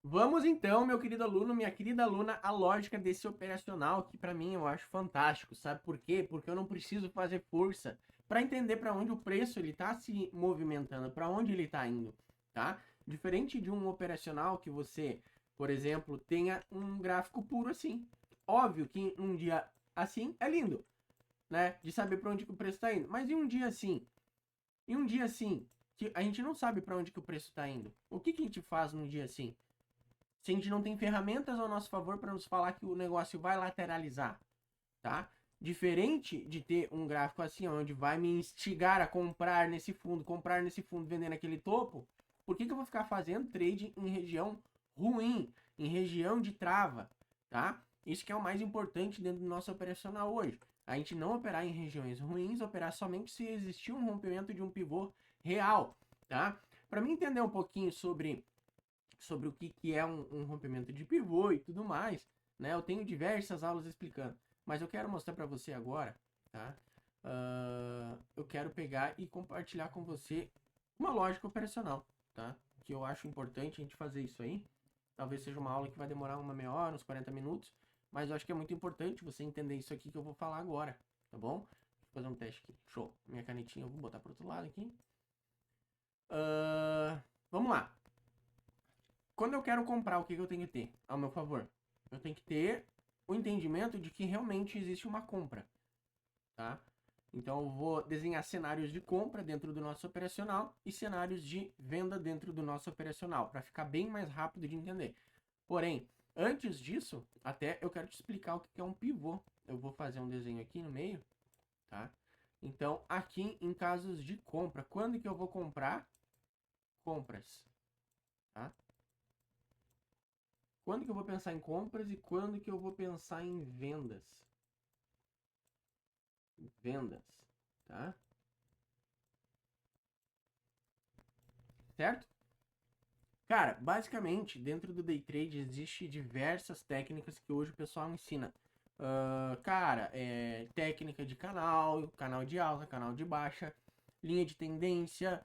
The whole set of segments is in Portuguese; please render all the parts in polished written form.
Vamos então, meu querido aluno, minha querida aluna, a lógica desse operacional que para mim eu acho fantástico. Sabe por quê? Porque eu não preciso fazer força para entender para onde o preço ele está se movimentando, para onde ele está indo, tá? Diferente de um operacional que você, por exemplo, tenha um gráfico puro assim. Óbvio que um dia assim é lindo, né? De saber para onde que o preço está indo. Mas em um dia assim, que a gente não sabe para onde que o preço está indo. O que que a gente faz num dia assim? Se a gente não tem ferramentas ao nosso favor para nos falar que o negócio vai lateralizar, tá? Diferente de ter um gráfico assim, onde vai me instigar a comprar nesse fundo, vender naquele topo, por que eu vou ficar fazendo trade em região ruim, em região de trava, tá? Isso que é o mais importante dentro do nosso operacional hoje. A gente não operar em regiões ruins, operar somente se existir um rompimento de um pivô real, tá? Para mim entender um pouquinho sobre o que é um rompimento de pivô e tudo mais, né? Eu tenho diversas aulas explicando, mas eu quero mostrar para você agora, tá? Eu quero pegar e compartilhar com você uma lógica operacional, tá? Que eu acho importante a gente fazer isso aí. Talvez seja uma aula que vai demorar uma meia hora, uns 40 minutos, mas eu acho que é muito importante você entender isso aqui que eu vou falar agora, tá bom? Vou fazer um teste aqui. Show. Minha canetinha eu vou botar para outro lado aqui. Vamos lá. Quando eu quero comprar, o que eu tenho que ter ao meu favor? Eu tenho que ter o entendimento de que realmente existe uma compra, tá? Então eu vou desenhar cenários de compra dentro do nosso operacional e cenários de venda dentro do nosso operacional, para ficar bem mais rápido de entender. Porém, antes disso, até eu quero te explicar o que é um pivô. Eu vou fazer um desenho aqui no meio, tá? Então, aqui em casos de compra, quando que eu vou comprar? Compras, tá? Quando que eu vou pensar em compras e quando que eu vou pensar em vendas? Vendas, tá? Certo? Cara, basicamente, dentro do day trade existe diversas técnicas que hoje o pessoal ensina. Cara, técnica de canal de alta, canal de baixa, linha de tendência,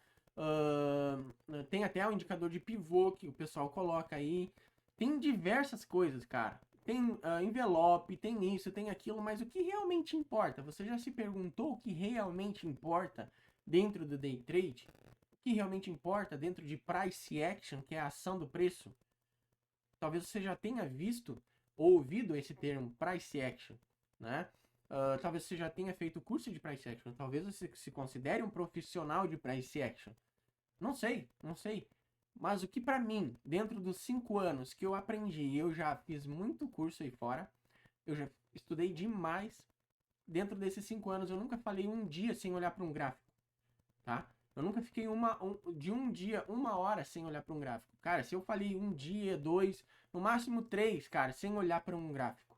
tem até o indicador de pivô que o pessoal coloca aí. Tem diversas coisas, cara. Tem envelope, tem isso, tem aquilo, mas o que realmente importa? Você já se perguntou o que realmente importa dentro do day trade? O que realmente importa dentro de price action, que é a ação do preço? Talvez você já tenha visto ou ouvido esse termo price action, né? Talvez você já tenha feito curso de price action, talvez você se considere um profissional de price action. Não sei, não sei. Mas o que para mim, dentro dos 5 anos que eu aprendi, eu já fiz muito curso aí fora, eu já estudei demais. Dentro desses 5 anos, eu nunca falei um dia sem olhar para um gráfico, tá? Eu nunca fiquei de um dia, uma hora sem olhar para um gráfico. Cara, se eu falei um dia, dois, no máximo três, cara, sem olhar para um gráfico,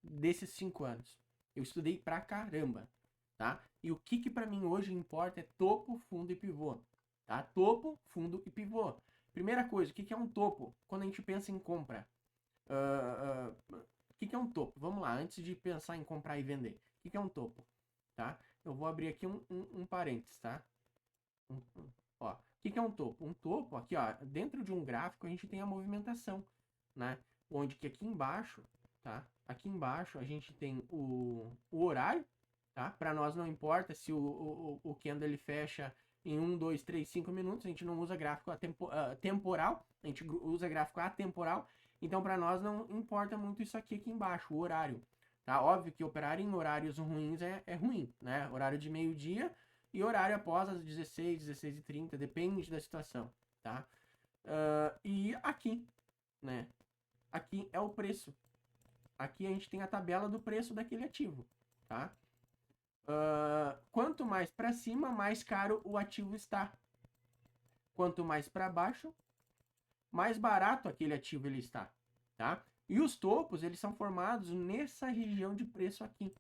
desses 5 anos, eu estudei pra caramba, tá? E o que para mim hoje importa é topo, fundo e pivô, tá? Topo, fundo e pivô. Primeira coisa, o que é um topo? Quando a gente pensa em compra, o que é um topo? Vamos lá, antes de pensar em comprar e vender, o que é um topo, tá? Eu vou abrir aqui um parênteses, tá? Ó, o que é um topo? Um topo, aqui, ó, dentro de um gráfico a gente tem a movimentação, né? Onde que aqui embaixo, tá? Aqui embaixo a gente tem o horário, tá? Para nós não importa se o candle ele fecha em 1, 2, 3, 5 minutos, a gente não usa gráfico temporal, a gente usa gráfico atemporal, então para nós não importa muito isso aqui embaixo, o horário, tá? Óbvio que operar em horários ruins é ruim, né? Horário de meio-dia e horário após as 16, 16h30, depende da situação, tá? E aqui, né? Aqui é o preço. Aqui a gente tem a tabela do preço daquele ativo, tá? Quanto mais para cima, mais caro o ativo está. Quanto mais para baixo, mais barato aquele ativo ele está, tá? E os topos, eles são formados nessa região de preço aqui,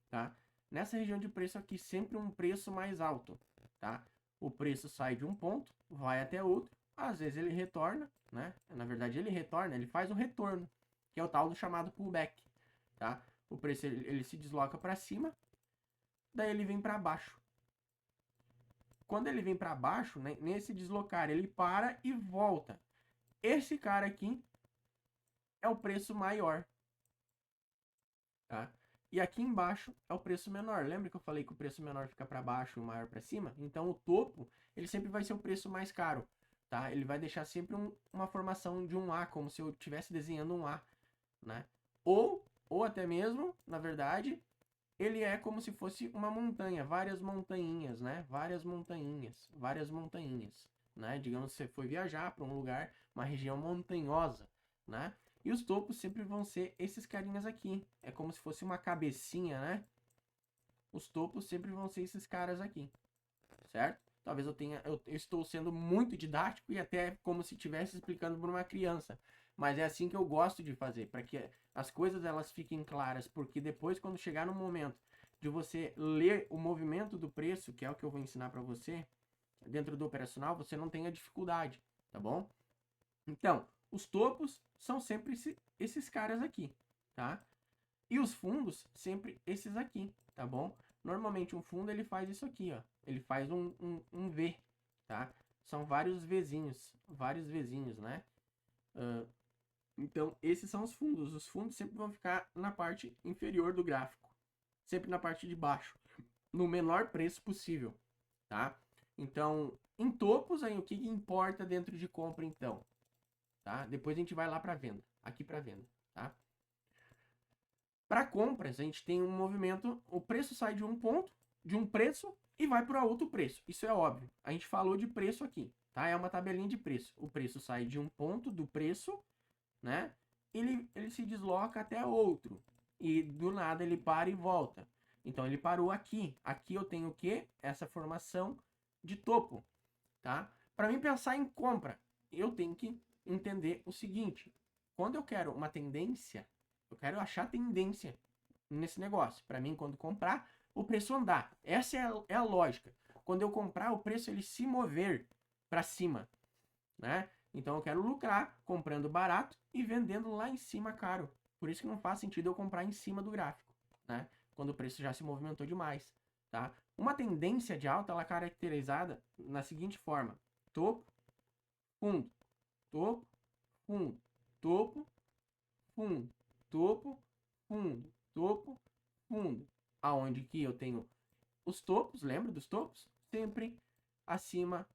tá? Nessa região de preço aqui, sempre um preço mais alto, tá? O preço sai de um ponto, vai até outro, às vezes ele retorna, né? Na verdade, ele retorna, ele faz o retorno, que é o tal do chamado pullback, tá? O preço ele se desloca para cima, daí ele vem para baixo. Quando ele vem para baixo, né, nesse deslocar, ele para e volta. Esse cara aqui é o preço maior, tá? E aqui embaixo é o preço menor. Lembra que eu falei que o preço menor fica para baixo e o maior para cima? Então o topo, ele sempre vai ser o preço mais caro, tá? Ele vai deixar sempre uma formação de um A, como se eu estivesse desenhando um A, né? Ou até mesmo, na verdade, ele é como se fosse uma montanha, várias montanhinhas, né? Várias montanhinhas, né? Digamos que você foi viajar para um lugar, uma região montanhosa, né? E os topos sempre vão ser esses carinhas aqui. É como se fosse uma cabecinha, né? Os topos sempre vão ser esses caras aqui, certo? Talvez eu estou sendo muito didático e até como se estivesse explicando para uma criança. Mas é assim que eu gosto de fazer, para que as coisas elas fiquem claras, porque depois quando chegar no momento de você ler o movimento do preço, que é o que eu vou ensinar para você, dentro do operacional, você não tenha dificuldade, tá bom? Então, os topos são sempre esses caras aqui, tá? E os fundos, sempre esses aqui, tá bom? Normalmente um fundo ele faz isso aqui, ó. Ele faz um V, tá? São vários Vzinhos, né? Então, esses são os fundos. Os fundos sempre vão ficar na parte inferior do gráfico. Sempre na parte de baixo. No menor preço possível, tá? Então, em topos, aí o que importa dentro de compra, então? Tá? Depois a gente vai lá para venda. Aqui para venda, tá? Para compras, a gente tem um movimento, o preço sai de um ponto, de um preço e vai para outro preço. Isso é óbvio. A gente falou de preço aqui, tá? É uma tabelinha de preço. O preço sai de um ponto do preço, né? Ele se desloca até outro. E do nada ele para e volta. Então ele parou aqui. Aqui eu tenho o quê? Essa formação de topo, tá? Para mim pensar em compra, eu tenho que entender o seguinte: quando eu quero uma tendência, eu quero achar tendência nesse negócio. Para mim, quando comprar, o preço andar. Essa é a lógica. Quando eu comprar, o preço ele se mover para cima, né? Então eu quero lucrar comprando barato e vendendo lá em cima caro. Por isso que não faz sentido eu comprar em cima do gráfico, né? Quando o preço já se movimentou demais, tá? Uma tendência de alta ela é caracterizada na seguinte forma: topo, fundo, topo, fundo, topo, fundo, topo, fundo, topo, fundo. Aonde que eu tenho os topos, lembra dos topos? Sempre acima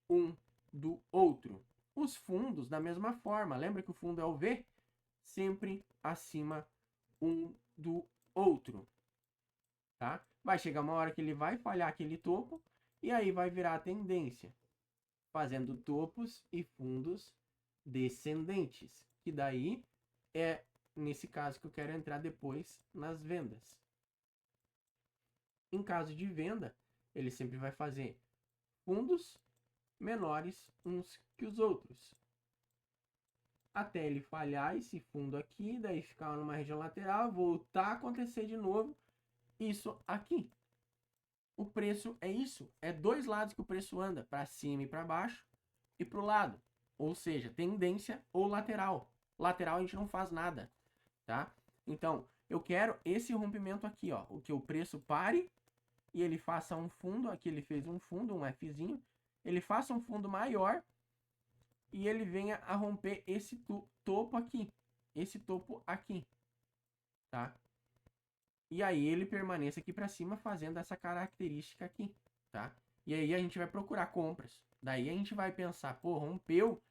um do outro. Os fundos, da mesma forma, lembra que o fundo é o V? Sempre acima um do outro, tá? Vai chegar uma hora que ele vai falhar aquele topo e aí vai virar a tendência, fazendo topos e fundos descendentes, que daí é nesse caso que eu quero entrar depois nas vendas. Em caso de venda, ele sempre vai fazer fundos menores uns que os outros, até ele falhar esse fundo aqui, daí ficar numa região lateral, voltar a acontecer de novo isso aqui. O preço é isso, é dois lados que o preço anda, para cima e para baixo e para o lado, ou seja, tendência ou lateral. Lateral a gente não faz nada, tá? Então, eu quero esse rompimento aqui, ó, o que o preço pare e ele faça um fundo, aqui ele fez um fundo, um Fzinho, ele faça um fundo maior e ele venha a romper esse topo aqui, tá? E aí ele permaneça aqui para cima fazendo essa característica aqui, tá? E aí a gente vai procurar compras. Daí a gente vai pensar, pô, rompeu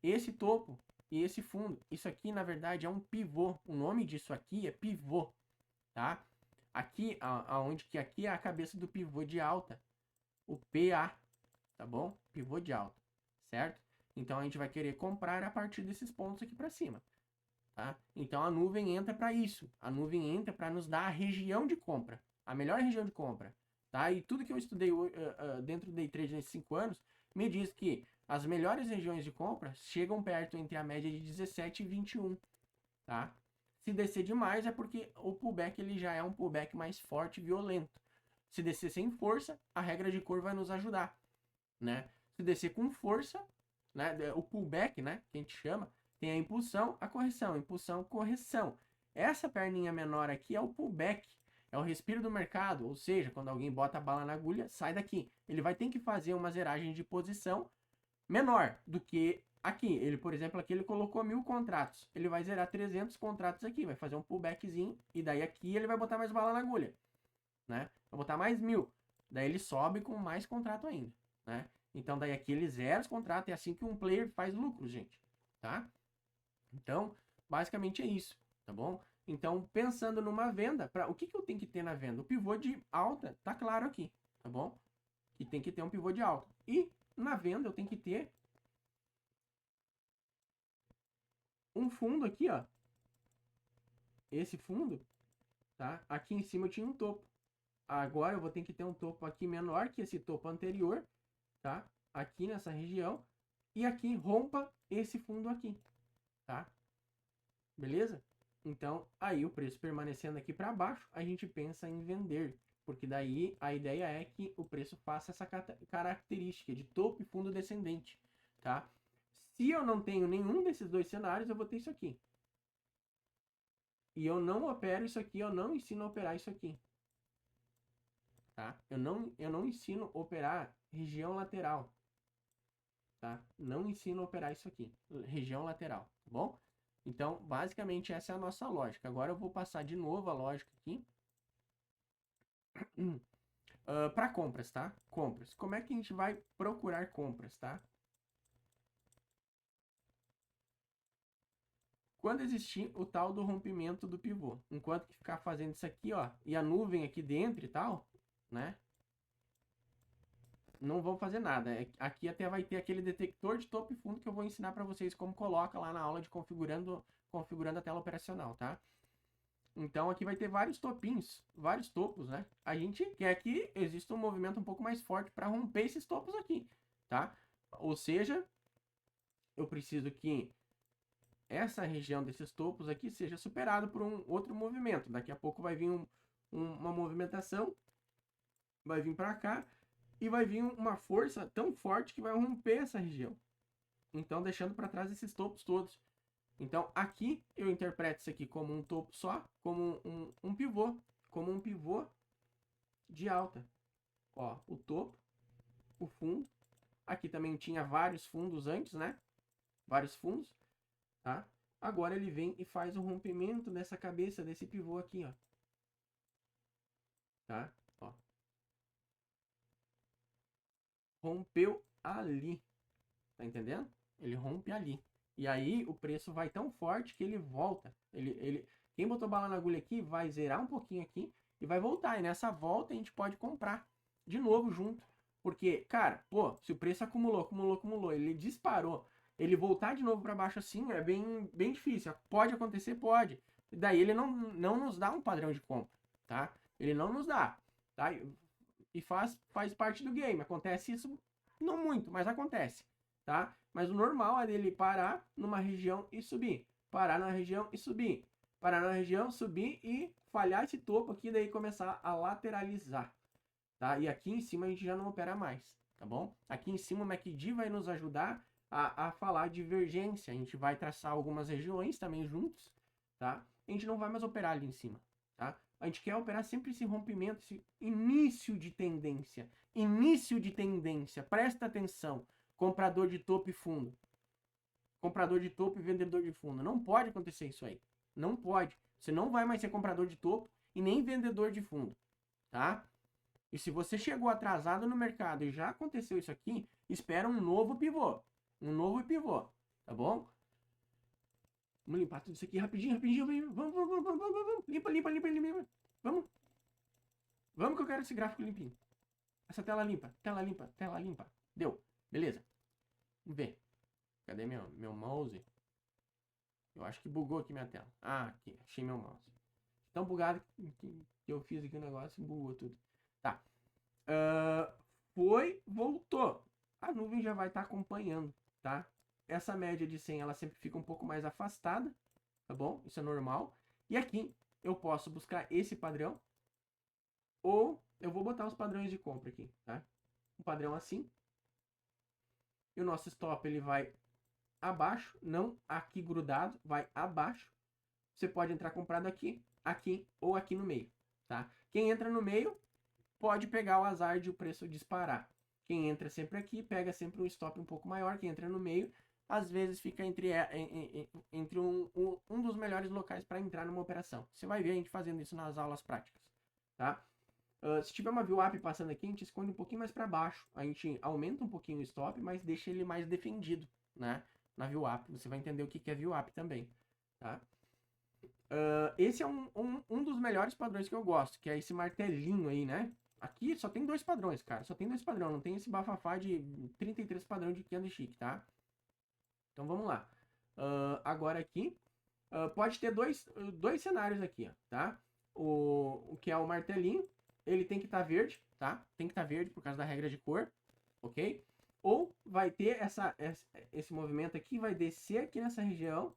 esse topo e esse fundo. Isso aqui, na verdade, é um pivô. O nome disso aqui é pivô, tá? Aqui, aonde que aqui é a cabeça do pivô de alta, o PA, tá bom? Pivô de alta, certo? Então a gente vai querer comprar a partir desses pontos aqui para cima, tá? Então a nuvem entra para isso. A nuvem entra para nos dar a região de compra, a melhor região de compra, tá? E tudo que eu estudei dentro do Day Trade nesses 5 anos me diz que as melhores regiões de compra chegam perto entre a média de 17 e 21, tá? Se descer demais é porque o pullback ele já é um pullback mais forte e violento. Se descer sem força, a regra de cor vai nos ajudar, né? Se descer com força, né? O pullback, né? Que a gente chama, tem a impulsão, a correção, impulsão, correção. Essa perninha menor aqui é o pullback, é o respiro do mercado, ou seja, quando alguém bota a bala na agulha, sai daqui. Ele vai ter que fazer uma zeragem de posição menor do que Aqui, ele, por exemplo, aqui ele colocou 1000 contratos. Ele vai zerar 300 contratos aqui, vai fazer um pullbackzinho. E daí aqui ele vai botar mais bala na agulha, né? Vai botar mais 1000. Daí ele sobe com mais contrato ainda, né? Então daí aqui ele zera os contratos. É assim que um player faz lucro, gente, tá? Então, basicamente é isso, tá bom? Então, pensando numa venda, o que eu tenho que ter na venda? O pivô de alta, tá claro aqui, tá bom? Que tem que ter um pivô de alta. E na venda eu tenho que ter um fundo aqui, ó. Esse fundo, tá? Aqui em cima eu tinha um topo. Agora eu vou ter que ter um topo aqui menor que esse topo anterior, tá? Aqui nessa região. E aqui rompa esse fundo aqui, tá? Beleza? Então, aí o preço permanecendo aqui para baixo, a gente pensa em vender. Porque daí a ideia é que o preço faça essa característica de topo e fundo descendente, tá? Se eu não tenho nenhum desses dois cenários, eu vou ter isso aqui. E eu não opero isso aqui, eu não ensino a operar isso aqui. Tá? Eu não ensino a operar região lateral. Tá? Não ensino a operar isso aqui, região lateral, tá bom? Então, basicamente, essa é a nossa lógica. Agora eu vou passar de novo a lógica aqui. Para compras, tá? Compras. Como é que a gente vai procurar compras, tá? Quando existir o tal do rompimento do pivô. Enquanto que ficar fazendo isso aqui, ó, e a nuvem aqui dentro e tal, né? Não vão fazer nada. Aqui até vai ter aquele detector de topo e fundo que eu vou ensinar para vocês como coloca lá na aula de configurando a tela operacional, tá? Então aqui vai ter vários topinhos, vários topos, né? A gente quer que exista um movimento um pouco mais forte para romper esses topos aqui, tá? Ou seja, eu preciso que essa região desses topos aqui seja superado por um outro movimento. Daqui a pouco vai vir uma movimentação, vai vir para cá e vai vir uma força tão forte que vai romper essa região. Então, deixando para trás esses topos todos. Então, aqui eu interpreto isso aqui como um topo só, como um pivô, como um pivô de alta. Ó, o topo, o fundo. Aqui também tinha vários fundos antes, né? Vários fundos, tá? Agora ele vem e faz o rompimento dessa cabeça, desse pivô aqui, ó. Tá? Ó. Rompeu ali. Tá entendendo? Ele rompe ali. E aí o preço vai tão forte que ele volta. Quem botou bala na agulha aqui vai zerar um pouquinho aqui e vai voltar. E nessa volta a gente pode comprar de novo junto. Porque, cara, pô, se o preço acumulou, ele disparou, ele voltar de novo para baixo assim é bem difícil. Pode acontecer? Pode. E daí ele não nos dá um padrão de compra, tá? Ele não nos dá, tá? E faz parte do game. Acontece isso não muito, mas acontece, tá? Mas o normal é dele parar numa região e subir. Parar na região e subir. Parar na região, subir e falhar esse topo aqui, daí começar a lateralizar, tá? E aqui em cima a gente já não opera mais, tá bom? Aqui em cima o MACD vai nos ajudar a falar divergência. A gente vai traçar algumas regiões também juntos, tá? A gente não vai mais operar ali em cima, tá? A gente quer operar sempre esse rompimento, esse início de tendência. Início de tendência. Presta atenção. Comprador de topo e fundo. Comprador de topo e vendedor de fundo. Não pode acontecer isso aí. Não pode. Você não vai mais ser comprador de topo e nem vendedor de fundo, tá? E se você chegou atrasado no mercado e já aconteceu isso aqui, espera um novo pivô. Um novo pivô, tá bom? Vamos limpar tudo isso aqui rapidinho. Vamos. Limpa. Vamos. Vamos que eu quero esse gráfico limpinho. Essa tela limpa. Deu. Beleza. Vamos ver. Cadê meu mouse? Eu acho que bugou aqui minha tela. Ah, aqui. Achei meu mouse. Tão bugado que eu fiz aqui o negócio e bugou tudo. Tá. Voltou. A nuvem já vai estar acompanhando, tá? Essa média de 100, ela sempre fica um pouco mais afastada, tá bom? Isso é normal. E aqui eu posso buscar esse padrão, ou eu vou botar os padrões de compra aqui, tá? Um padrão assim. E o nosso stop, ele vai abaixo, não aqui grudado, vai abaixo. Você pode entrar comprado aqui, aqui ou aqui no meio, tá? Quem entra no meio pode pegar o azar de o preço disparar. Quem entra sempre aqui, pega sempre um stop um pouco maior. Quem entra no meio, às vezes fica entre um dos melhores locais para entrar numa operação. Você vai ver a gente fazendo isso nas aulas práticas, tá? Se tiver uma VWAP passando aqui, a gente esconde um pouquinho mais para baixo. A gente aumenta um pouquinho o stop, mas deixa ele mais defendido, né? Na VWAP. Você vai entender o que é VWAP também, tá? Esse é um dos melhores padrões que eu gosto, que é esse martelinho aí, né? Aqui só tem dois padrões, cara. Só tem dois padrões. Não tem esse bafafá de 33 padrão de candlestick, tá? Então vamos lá. Agora aqui, pode ter dois cenários aqui, ó, tá? O que é o martelinho, ele tem que estar verde, tá? Tem que estar verde por causa da regra de cor, ok? Ou vai ter esse movimento aqui, vai descer aqui nessa região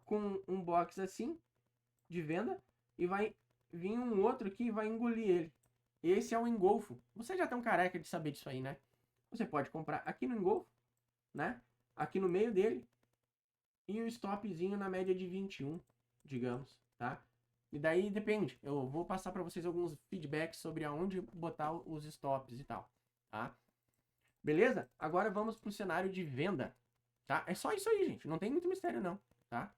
com um box assim, de venda, e vai vir um outro aqui e vai engolir ele. Esse é o engolfo. Você já tem um careca de saber disso aí, né? Você pode comprar aqui no engolfo, né? Aqui no meio dele, e o stopzinho na média de 21, digamos, tá? E daí depende. Eu vou passar para vocês alguns feedbacks sobre aonde botar os stops e tal, tá? Beleza? Agora vamos para o cenário de venda, tá? É só isso aí, gente. Não tem muito mistério não, tá?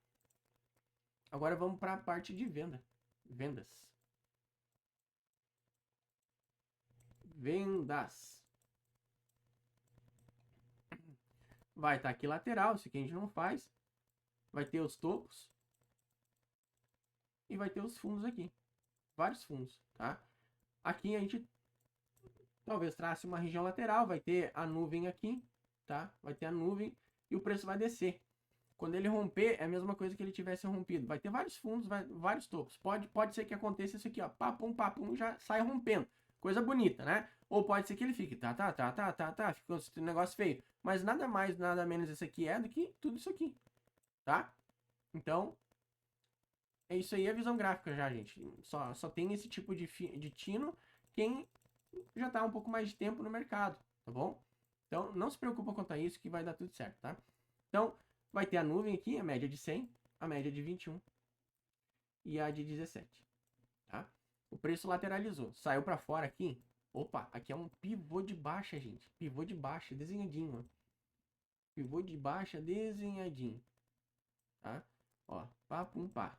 Agora vamos para a parte de venda. Vendas. Vendas. Vai estar aqui lateral, isso aqui a gente não faz. Vai ter os topos. E vai ter os fundos aqui. Vários fundos, tá? Aqui a gente talvez trace uma região lateral, vai ter a nuvem aqui, tá? Vai ter a nuvem e o preço vai descer. Quando ele romper, é a mesma coisa que ele tivesse rompido. Vai ter vários fundos, vários topos. Pode ser que aconteça isso aqui, ó. Papum, já sai rompendo. Coisa bonita, né? Ou pode ser que ele fique, ficou um negócio feio. Mas nada mais, nada menos isso aqui do que tudo isso aqui, tá? Então, é isso aí a visão gráfica já, gente. Só tem esse tipo de tino quem já tá um pouco mais de tempo no mercado, tá bom? Então, não se preocupa quanto a isso que vai dar tudo certo, tá? Então, vai ter a nuvem aqui, a média de 100, a média de 21 e a de 17, tá? O preço lateralizou, saiu para fora aqui. Opa, aqui é um pivô de baixa, gente. Pivô de baixa, desenhadinho, ó. Pivô de baixa, desenhadinho, tá? Ó, pá.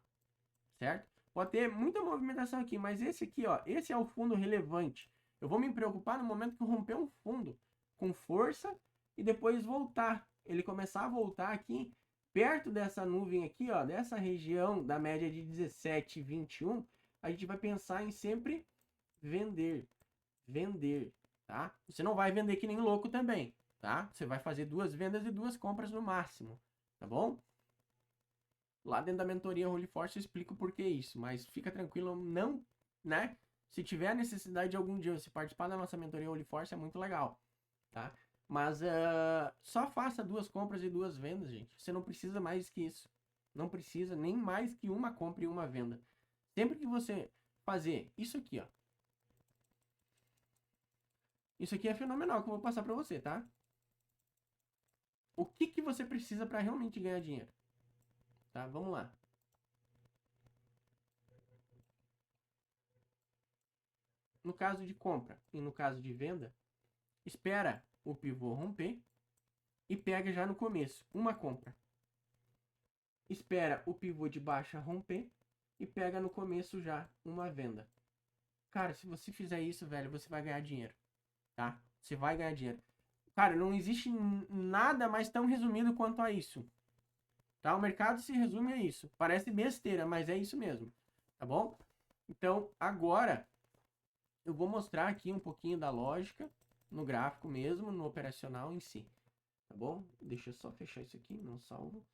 Certo? Pode ter muita movimentação aqui, mas esse aqui, ó, esse é o fundo relevante. Eu vou me preocupar no momento que eu romper um fundo com força e depois voltar. Ele começar a voltar aqui perto dessa nuvem aqui, ó, dessa região da média de 17 e 21, a gente vai pensar em sempre vender, tá? Você não vai vender que nem louco também, tá? Você vai fazer 2 vendas e 2 compras no máximo, tá bom? Lá dentro da mentoria Holy Force eu explico por que isso, mas fica tranquilo, não, né? Se tiver a necessidade de algum dia você participar da nossa mentoria Holy Force, é muito legal, tá? Mas só faça 2 compras e 2 vendas, gente. Você não precisa mais que isso. Não precisa nem mais que uma compra e uma venda. Sempre que você fazer isso aqui, ó. Isso aqui é fenomenal que eu vou passar para você, tá? O que você precisa para realmente ganhar dinheiro? Tá? Vamos lá. No caso de compra e no caso de venda, espera o pivô romper e pega já no começo uma compra. Espera o pivô de baixa romper e pega no começo já uma venda. Cara, se você fizer isso, velho, você vai ganhar dinheiro, tá? Você vai ganhar dinheiro. Cara, não existe nada mais tão resumido quanto a isso, tá? O mercado se resume a isso. Parece besteira, mas é isso mesmo, tá bom? Então, agora eu vou mostrar aqui um pouquinho da lógica no gráfico mesmo, no operacional em si, tá bom? Deixa eu só fechar isso aqui, não salvo.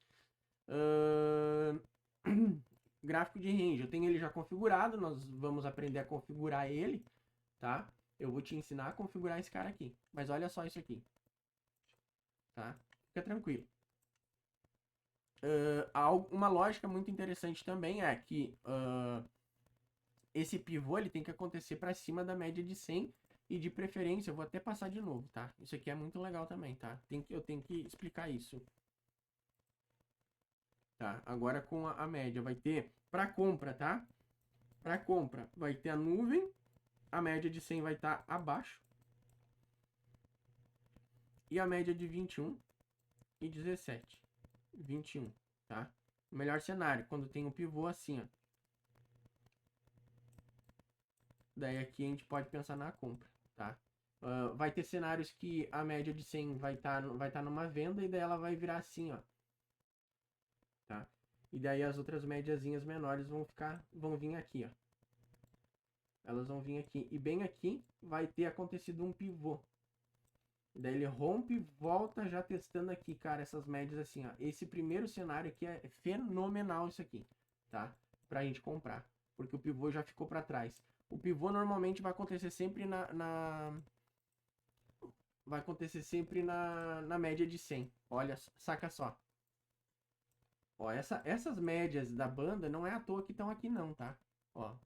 Gráfico de range, eu tenho ele já configurado, nós vamos aprender a configurar ele, tá? Eu vou te ensinar a configurar esse cara aqui, mas olha só isso aqui, tá? Fica tranquilo. Uma lógica muito interessante também é que esse pivô ele tem que acontecer para cima da média de 100 e de preferência, eu vou até passar de novo, tá? Isso aqui é muito legal também, tá? Eu tenho que explicar isso. Tá? Agora com a média vai ter para compra, tá? Para compra vai ter a nuvem, a média de 100 vai estar abaixo e a média de 21 e 17. 21, tá? O melhor cenário, quando tem um pivô assim, ó. Daí aqui a gente pode pensar na compra, tá? Vai ter cenários que a média de 100 vai tá numa venda e daí ela vai virar assim, ó. Tá? E daí as outras médiazinhas menores vão vir aqui, ó. Elas vão vir aqui. E bem aqui vai ter acontecido um pivô. Daí ele rompe e volta já testando aqui, cara, essas médias assim, ó. Esse primeiro cenário aqui é fenomenal isso aqui, tá? Pra gente comprar. Porque o pivô já ficou pra trás. O pivô normalmente vai acontecer sempre vai acontecer sempre na média de 100. Olha, saca só. Ó, essas médias da banda não é à toa que estão aqui não, tá? Ó,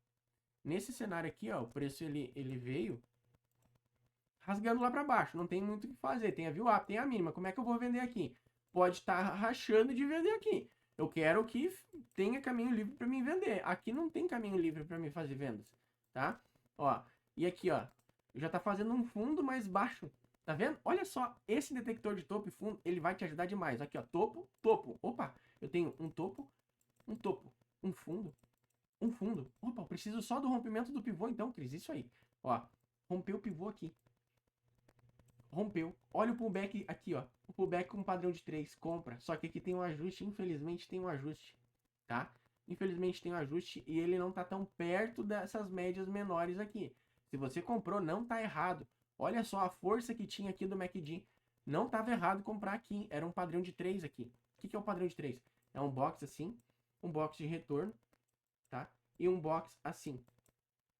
nesse cenário aqui, ó, o preço ele veio rasgando lá para baixo. Não tem muito o que fazer. Tem a VWAP, tem a mínima. Como é que eu vou vender aqui? Pode estar rachando de vender aqui. Eu quero que tenha caminho livre para mim vender. Aqui não tem caminho livre para mim fazer vendas, tá? Ó, e aqui, ó, já tá fazendo um fundo mais baixo. Tá vendo? Olha só, esse detector de topo e fundo, ele vai te ajudar demais. Aqui, ó, topo, topo. Opa, eu tenho um topo, um fundo, um fundo. Opa, eu preciso só do rompimento do pivô então, Cris. Isso aí. Ó, rompeu o pivô aqui. Rompeu. Olha o pullback aqui, ó. O pullback com padrão de 3. Compra. Só que aqui tem um ajuste. Infelizmente tem um ajuste. Tá? Infelizmente tem um ajuste e ele não tá tão perto dessas médias menores aqui. Se você comprou, não tá errado. Olha só a força que tinha aqui do MACD. Não tava errado comprar aqui. Era um padrão de 3 aqui. O que é o padrão de 3? É um box assim. Um box de retorno. Tá? E um box assim.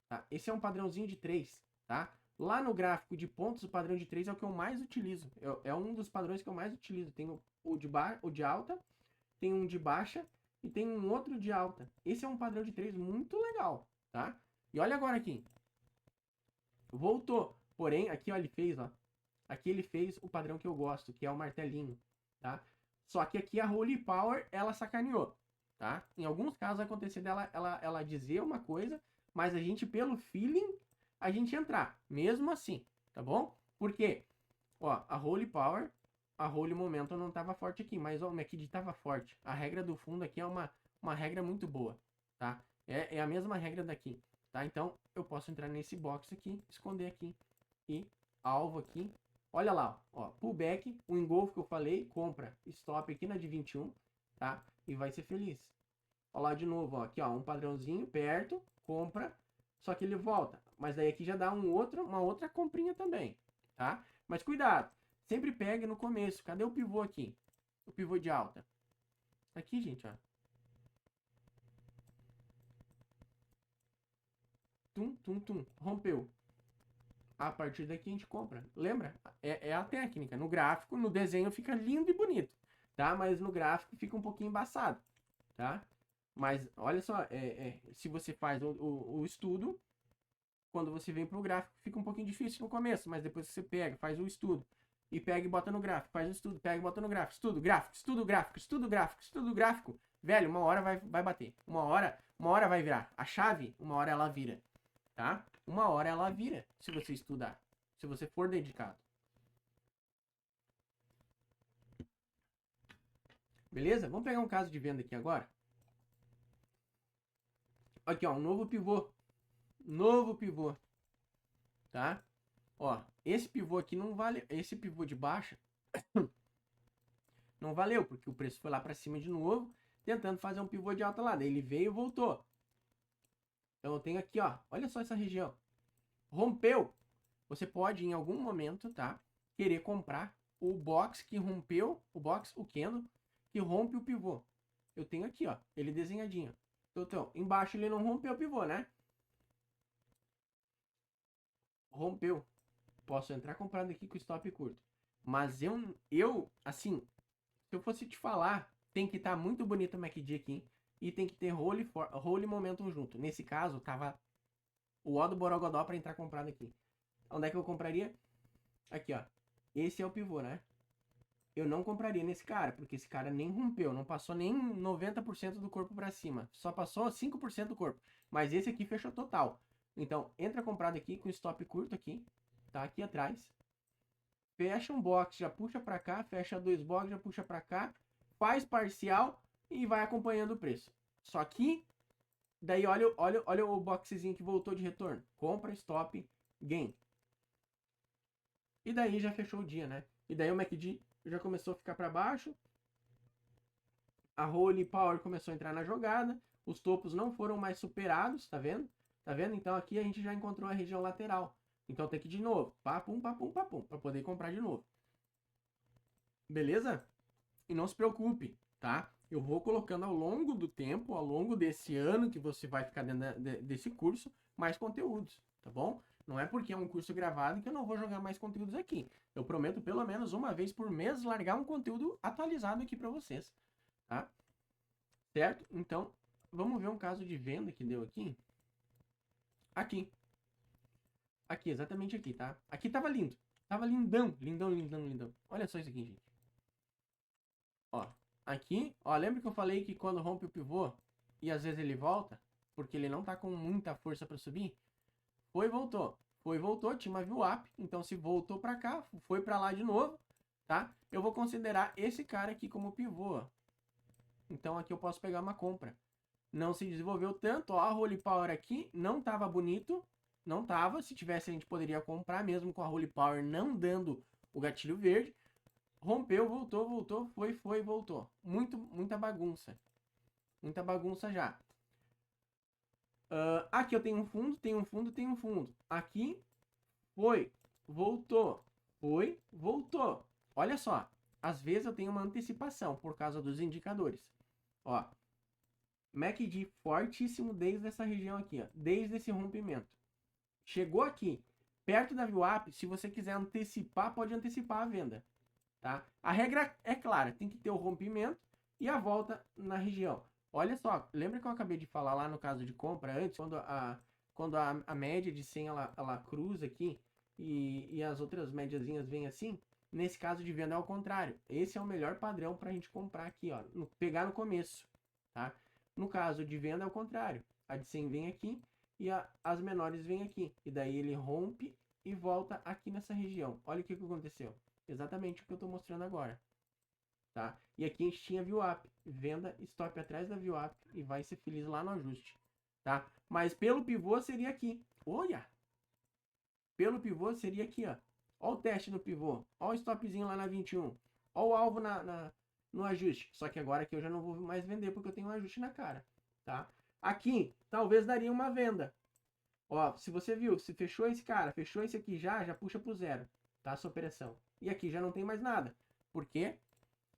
Tá? Esse é um padrãozinho de 3. Tá? Lá no gráfico de pontos, o padrão de 3 é o que eu mais utilizo. É um dos padrões que eu mais utilizo. Tem o de alta, tem um de baixa e tem um outro de alta. Esse é um padrão de 3 muito legal, tá? E olha agora aqui. Voltou. Porém, aqui ó, ele fez, ó. Aqui ele fez o padrão que eu gosto, que é o martelinho, tá? Só que aqui a Holy Power, ela sacaneou, tá? Em alguns casos vai acontecer dela ela dizer uma coisa, mas a gente, pelo feeling, a gente entrar, mesmo assim, tá bom? Por quê? Ó, a Holy Power, a Holy Momentum não tava forte aqui, mas ó, o MACD tava forte. A regra do fundo aqui é uma regra muito boa, tá? É a mesma regra daqui, tá? Então, eu posso entrar nesse box aqui, esconder aqui e alvo aqui. Olha lá, ó, pullback, o engolfo que eu falei, compra, stop aqui na de 21, tá? E vai ser feliz. Olha lá de novo, ó, aqui ó, um padrãozinho perto, compra, só que ele volta. Mas daí aqui já dá uma outra comprinha também, tá? Mas cuidado, sempre pegue no começo. Cadê o pivô aqui? O pivô de alta. Aqui, gente, ó. Tum, tum, tum. Rompeu. A partir daqui a gente compra. Lembra? É a técnica. No gráfico, no desenho fica lindo e bonito, tá? Mas no gráfico fica um pouquinho embaçado, tá? Mas olha só, se você faz o estudo, quando você vem para o gráfico, fica um pouquinho difícil no começo, mas depois que você pega, faz o estudo, e pega e bota no gráfico, faz o estudo, pega e bota no gráfico, estudo, gráfico, estudo gráfico, estudo gráfico, estudo gráfico, velho, uma hora vai bater, uma hora vai virar. A chave, uma hora ela vira, tá? Uma hora ela vira, se você estudar, se você for dedicado. Beleza? Vamos pegar um caso de venda aqui agora. Aqui, ó, um novo pivô. Novo pivô. Tá? Ó, esse pivô aqui não vale. Esse pivô de baixa não valeu, porque o preço foi lá para cima de novo, tentando fazer um pivô de alta lá. Daí ele veio e voltou. Então eu tenho aqui, ó. Olha só essa região. Rompeu. Você pode, em algum momento, tá? Querer comprar o box que rompeu. O candle, que rompe o pivô. Eu tenho aqui, ó. Ele desenhadinho. Então, embaixo ele não rompeu o pivô, né? Rompeu. Posso entrar comprando aqui com stop curto. Mas assim, se eu fosse te falar, tem que estar muito bonito o MACD aqui. E tem que ter Holy Momentum junto. Nesse caso, tava o O do Borogodó para entrar comprado aqui. Onde é que eu compraria? Aqui, ó. Esse é o pivô, né? Eu não compraria nesse cara, porque esse cara nem rompeu, não passou nem 90% do corpo para cima. Só passou 5% do corpo. Mas esse aqui fechou total. Então, entra comprado aqui com stop curto aqui. Tá aqui atrás. fecha um box, já puxa para cá, fecha 2 boxes, já puxa para cá, faz parcial e vai acompanhando o preço. Só que, daí olha o boxezinho que voltou de retorno. Compra, stop, gain. E daí já fechou o dia, né? E daí o MACD já começou a ficar para baixo. A Holy Power começou a entrar na jogada. Os topos não foram mais superados, tá vendo? Tá vendo? Então aqui a gente já encontrou a região lateral. Então tem que ir de novo. Papum, papum, papum. Para poder comprar de novo. Beleza? E não se preocupe, tá? Eu vou colocando ao longo do tempo, ao longo desse ano que você vai ficar dentro desse curso, mais conteúdos, tá bom? Não é porque é um curso gravado que eu não vou jogar mais conteúdos aqui. Eu prometo pelo menos uma vez por mês largar um conteúdo atualizado aqui para vocês, tá? Certo? Então, vamos ver um caso de venda que deu aqui. Aqui. Aqui, exatamente aqui, tá? Aqui tava lindo. Tava lindão, lindão, lindão, lindão. Olha só isso aqui, gente. Ó, aqui, ó, lembra que eu falei que quando rompe o pivô e às vezes ele volta, porque ele não tá com muita força para subir? Foi e voltou. Foi e voltou, tinha uma VWAP, então se voltou para cá, foi para lá de novo, tá? Eu vou considerar esse cara aqui como pivô. Então aqui eu posso pegar uma compra. Não se desenvolveu tanto, ó, a Holy Power aqui não tava bonito, não tava. Se tivesse a gente poderia comprar mesmo com a Holy Power não dando o gatilho verde. Rompeu, voltou, voltou, foi, voltou. Muita bagunça. Muita bagunça já. Aqui eu tenho um fundo, tenho um fundo, tenho um fundo. Aqui, foi, voltou, foi, voltou. Olha só, às vezes eu tenho uma antecipação por causa dos indicadores. Ó, MACD fortíssimo desde essa região aqui, ó, desde esse rompimento. Chegou aqui, perto da VWAP, se você quiser antecipar, pode antecipar a venda. Tá? A regra é clara, tem que ter o rompimento e a volta na região. Olha só, lembra que eu acabei de falar lá no caso de compra antes, quando a média de 100 ela cruza aqui e as outras médiazinhas vêm assim? Nesse caso de venda é ao contrário. Esse é o melhor padrão para a gente comprar aqui, ó, pegar no começo. Tá? No caso de venda é o contrário. A de 100 vem aqui e as menores vêm aqui. E daí ele rompe e volta aqui nessa região. Olha o que aconteceu. Exatamente o que eu estou mostrando agora. Tá? E aqui a gente tinha VWAP. Venda, stop atrás da VWAP e vai ser feliz lá no ajuste. Tá? Mas pelo pivô seria aqui. Olha! Pelo pivô seria aqui, ó. Olha o teste no pivô. Olha o stopzinho lá na 21. Olha o alvo no ajuste. Só que agora aqui eu já não vou mais vender porque eu tenho um ajuste na cara. Tá? Aqui, talvez daria uma venda. Ó, se você viu, se fechou esse cara, fechou esse aqui já puxa pro zero. Tá? Essa operação. E aqui já não tem mais nada. Por quê?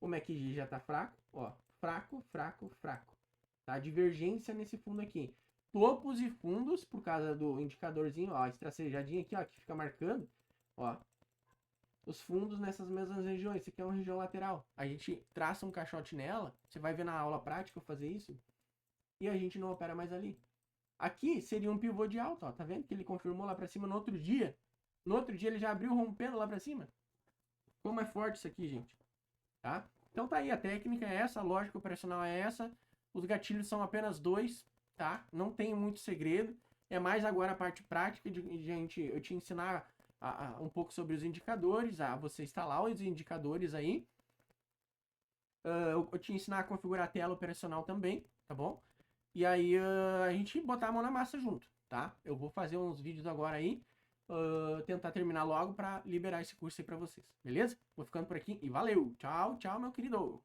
O MACD já tá fraco, ó. Fraco, fraco, fraco. Tá? Divergência nesse fundo aqui. Topos e fundos, por causa do indicadorzinho, ó. Estracejadinho aqui, ó, que fica marcando. Ó. Os fundos nessas mesmas regiões. Isso aqui é uma região lateral. A gente traça um caixote nela. Você vai ver na aula prática eu fazer isso. E a gente não opera mais ali. Aqui seria um pivô de alta, ó. Tá vendo que ele confirmou lá pra cima no outro dia? No outro dia ele já abriu rompendo lá pra cima. Como é forte isso aqui, gente. Tá? Então tá aí, a técnica é essa, a lógica operacional é essa. Os gatilhos são apenas 2, tá? Não tem muito segredo. É mais agora a parte prática de eu te ensinar um pouco sobre os indicadores, a você instalar os indicadores aí. Eu te ensinar a configurar a tela operacional também, tá bom? E aí a gente botar a mão na massa junto, tá? Eu vou fazer uns vídeos agora aí, tentar terminar logo para liberar esse curso aí para vocês, beleza? Vou ficando por aqui e valeu! Tchau, tchau, meu querido!